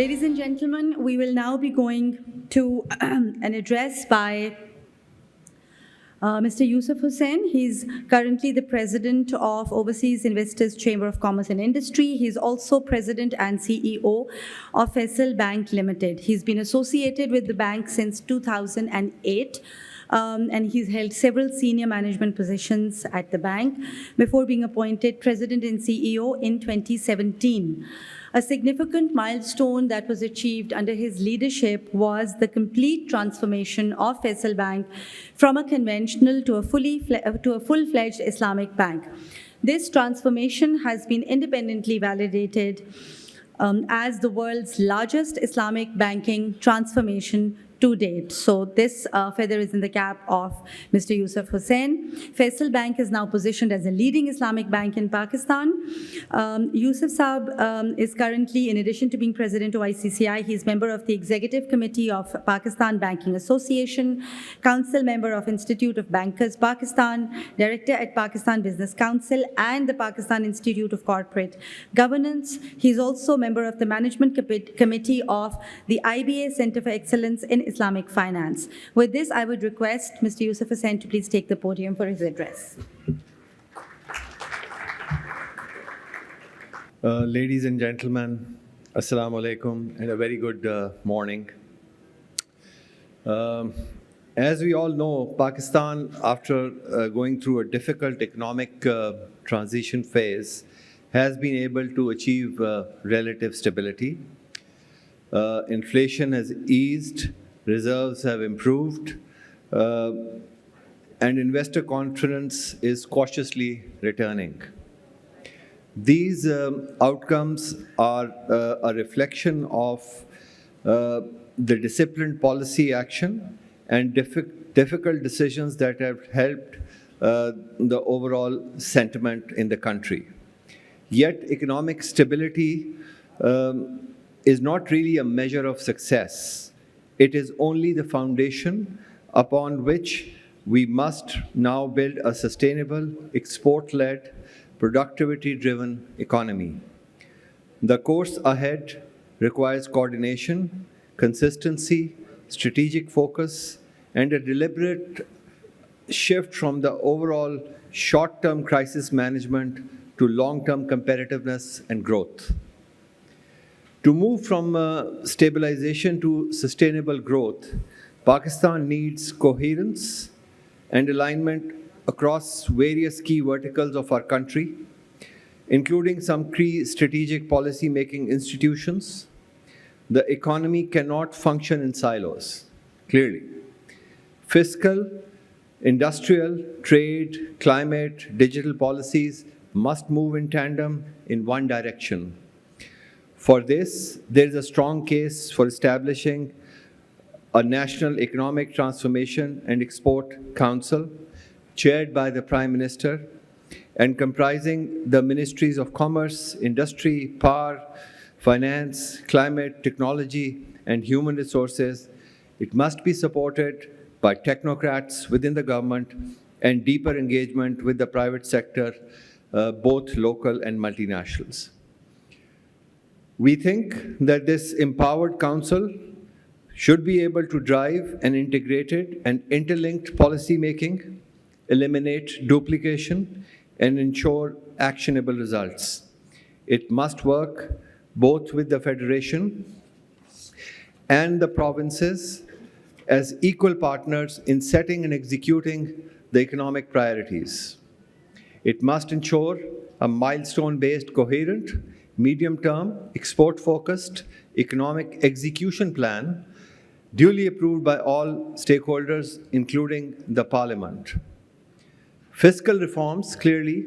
Ladies and gentlemen, we will now be going to an address by Mr. Yousaf Hussain. He's currently the president of Overseas Investors Chamber of Commerce and Industry. He's also president and CEO of Faisal Bank Limited. He's been associated with the bank since 2008. And he's held several senior management positions at the bank before being appointed president and CEO in 2017. A significant milestone that was achieved under his leadership was the complete transformation of Faisal Bank from a conventional to a full-fledged Islamic bank. This transformation has been independently validated as the world's largest Islamic banking transformation to date. So this feather is in the cap of Mr. Yousaf Hussain. Faisal Bank is now positioned as a leading Islamic bank in Pakistan. Yousaf Saab is currently, in addition to being president of ICCI, he's member of the Executive Committee of Pakistan Banking Association, council member of Institute of Bankers Pakistan, director at Pakistan Business Council and the Pakistan Institute of Corporate Governance. He's also member of the Management Committee of the IBA Center for Excellence in Islamic Finance. With this, I would request Mr. Yousaf Hussain to please take the podium for his address. Ladies and gentlemen, Assalamu alaikum and a very good morning. As we all know, Pakistan, after going through a difficult economic transition phase, has been able to achieve relative stability. Inflation has eased, reserves have improved, and investor confidence is cautiously returning. These outcomes are a reflection of the disciplined policy action and difficult decisions that have helped the overall sentiment in the country. Yet economic stability is not really a measure of success. It is only the foundation upon which we must now build a sustainable, export-led, productivity-driven economy. The course ahead requires coordination, consistency, strategic focus, and a deliberate shift from the overall short-term crisis management to long-term competitiveness and growth. To move from stabilization to sustainable growth, Pakistan needs coherence and alignment across various key verticals of our country, including some key strategic policy-making institutions. The economy cannot function in silos, clearly. Fiscal, industrial, trade, climate, digital policies must move in tandem in one direction. For this, there is a strong case for establishing a National Economic Transformation and Export Council, chaired by the Prime Minister, and comprising the Ministries of Commerce, Industry, Power, Finance, Climate, Technology, and Human Resources. It must be supported by technocrats within the government and deeper engagement with the private sector, both local and multinationals. We think that this empowered council should be able to drive an integrated and interlinked policy making, eliminate duplication, and ensure actionable results. It must work both with the Federation and the provinces as equal partners in setting and executing the economic priorities. It must ensure a milestone-based, coherent, medium-term, export-focused economic execution plan duly approved by all stakeholders, including the Parliament. Fiscal reforms clearly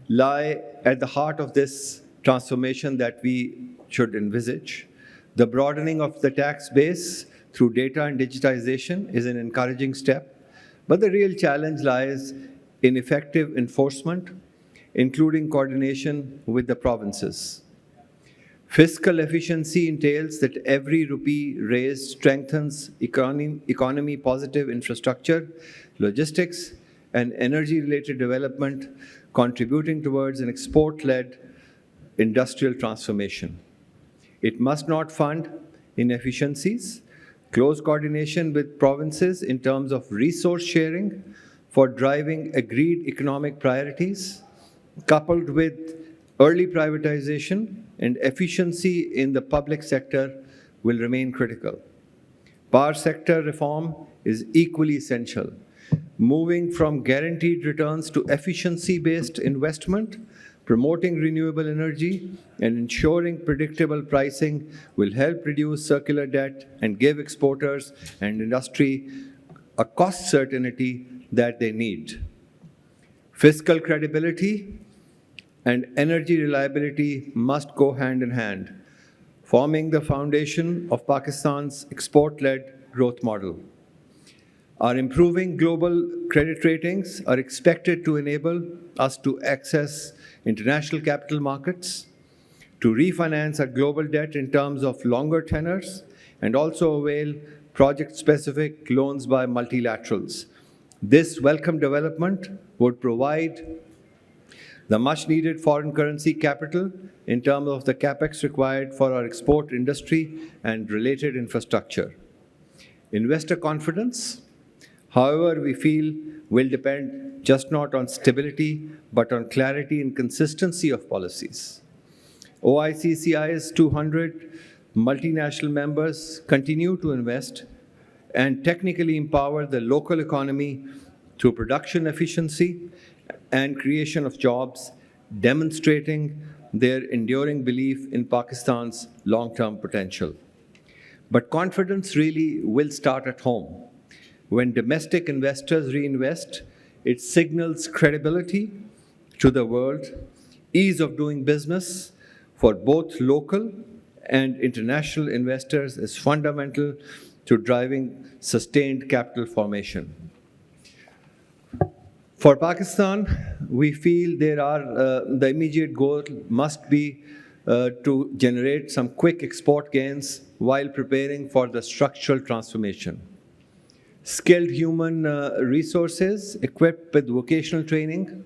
lie at the heart of this transformation that we should envisage. The broadening of the tax base through data and digitization is an encouraging step, but the real challenge lies in effective enforcement, including coordination with the provinces. Fiscal efficiency entails that every rupee raised strengthens economy positive infrastructure, logistics, and energy-related development, contributing towards an export-led industrial transformation. It must not fund inefficiencies. Close coordination with provinces in terms of resource sharing for driving agreed economic priorities, coupled with early privatization and efficiency in the public sector will remain critical. Power sector reform is equally essential. Moving from guaranteed returns to efficiency-based investment, promoting renewable energy, and ensuring predictable pricing will help reduce circular debt and give exporters and industry a cost certainty that they need. Fiscal credibility and energy reliability must go hand in hand, forming the foundation of Pakistan's export-led growth model. Our improving global credit ratings are expected to enable us to access international capital markets, to refinance our global debt in terms of longer tenors, and also avail project-specific loans by multilaterals. This welcome development would provide the much-needed foreign currency capital in terms of the capex required for our export industry and related infrastructure. Investor confidence, however, we feel will depend just not on stability, but on clarity and consistency of policies. OICCI's 200 multinational members continue to invest and technically empower the local economy through production efficiency and creation of jobs, demonstrating their enduring belief in Pakistan's long-term potential. But confidence really will start at home. When domestic investors reinvest, it signals credibility to the world, ease of doing business for both local and international investors is fundamental to driving sustained capital formation. For Pakistan, we feel the immediate goal must be to generate some quick export gains while preparing for the structural transformation. Skilled human resources equipped with vocational training,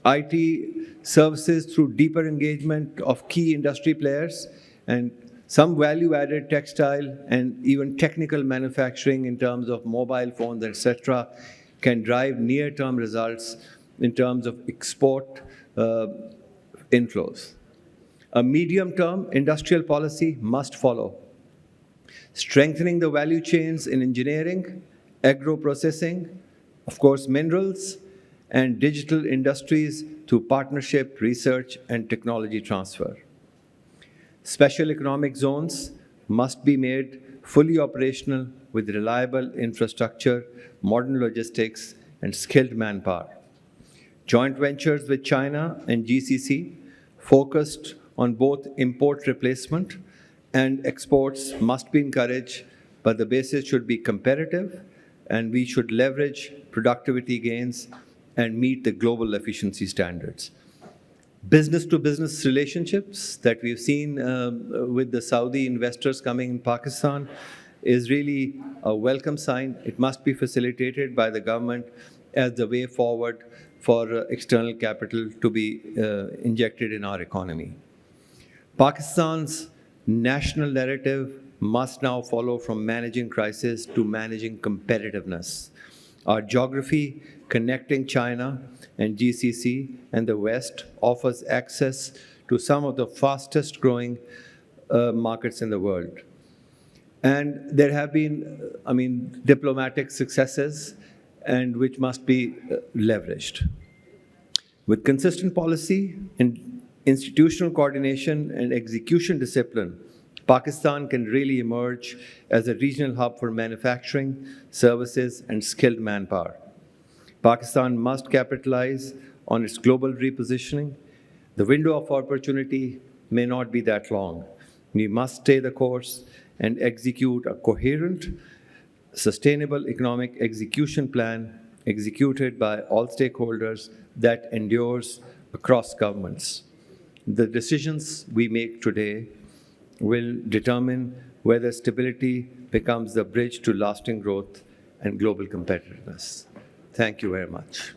IT services through deeper engagement of key industry players, and some value-added textile and even technical manufacturing in terms of mobile phones, etc., can drive near-term results in terms of export inflows. A medium-term industrial policy must follow, strengthening the value chains in engineering, agro-processing, of course, minerals, and digital industries through partnership, research, and technology transfer. Special economic zones must be made fully operational with reliable infrastructure, modern logistics, and skilled manpower. Joint ventures with China and GCC focused on both import replacement and exports must be encouraged, but the basis should be competitive, and we should leverage productivity gains and meet the global efficiency standards. Business-to-business relationships that we've seen with the Saudi investors coming in Pakistan is really a welcome sign. It must be facilitated by the government as the way forward for external capital to be injected in our economy. Pakistan's national narrative must now follow from managing crisis to managing competitiveness. Our geography connecting China and GCC and the West offers access to some of the fastest growing markets in the world. And there have been, diplomatic successes and which must be leveraged. With consistent policy and institutional coordination and execution discipline, Pakistan can really emerge as a regional hub for manufacturing, services, and skilled manpower. Pakistan must capitalize on its global repositioning. The window of opportunity may not be that long. We must stay the course and execute a coherent, sustainable economic execution plan executed by all stakeholders that endures across governments. The decisions we make today will determine whether stability becomes the bridge to lasting growth and global competitiveness. Thank you very much.